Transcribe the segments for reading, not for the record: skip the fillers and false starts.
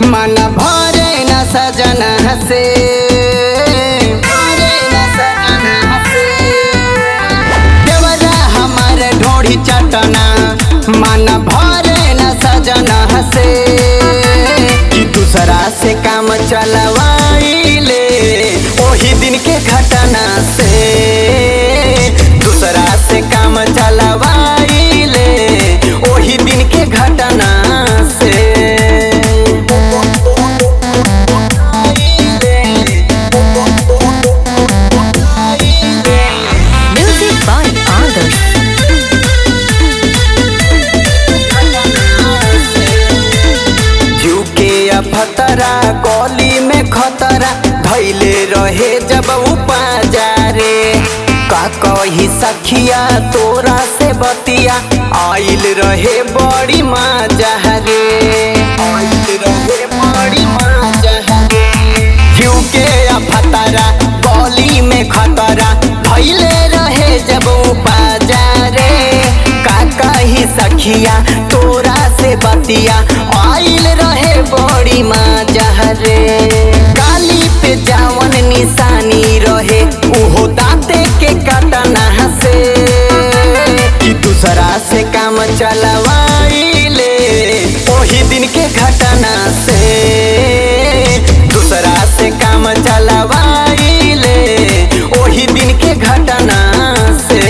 मन भरे न सजन हसे देवरा हमारे ढोड़ी चटना मन भरे न सजन हसे कि दूसरा से काम चलवाइले वही दिन के घटना से दूसरा से काम चलवाइले वही दिन के घटना से। Music by Adarsh. झुके अफतरा गली में खतरा धैले रहे जब उपाजारे का कही सखिया तोरा से बतिया आइल रहे बड़ी मजा रे आइल रहे बड़ी मजा रे झुके अफतरा गली में खतरा धैले रहे जब उपाजारे का कही सखिया तोरा से बतिया आइल रहे बड़ी मजा रे गाली पे जावन निशानी रहे उहो दांते के काटना से कि दूसरा से काम चलवाइले वही दिन के घटना से दूसरा से काम चलवाइले वही दिन के घटना से।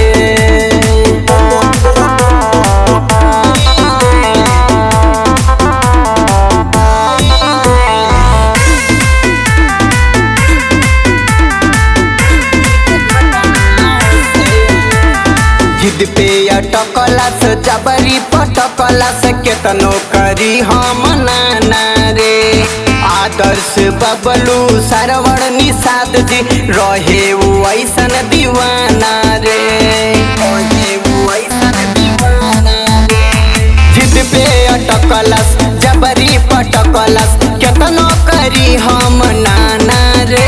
जिद पे अटकला से जबरी पटकला से केतनो करी हम नाना रे आदर्श बबलू सरवण निषाद जी रहे वो ऐसन दीवाना रे रहे वो ऐसन दीवाना रे जिद पे अटकला जबरी पटकला केतनो करी हम नाना रे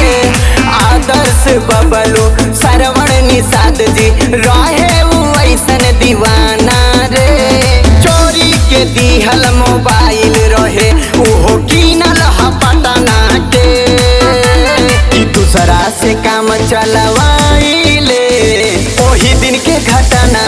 आदर्श बबलू सरवण निषाद जी रहे ऐसन दीवाना रे चोरी के दिहल मोबाइल रहे उहो कीनल पटना के कि दूसरा से काम चलवाइले वही दिन के घटना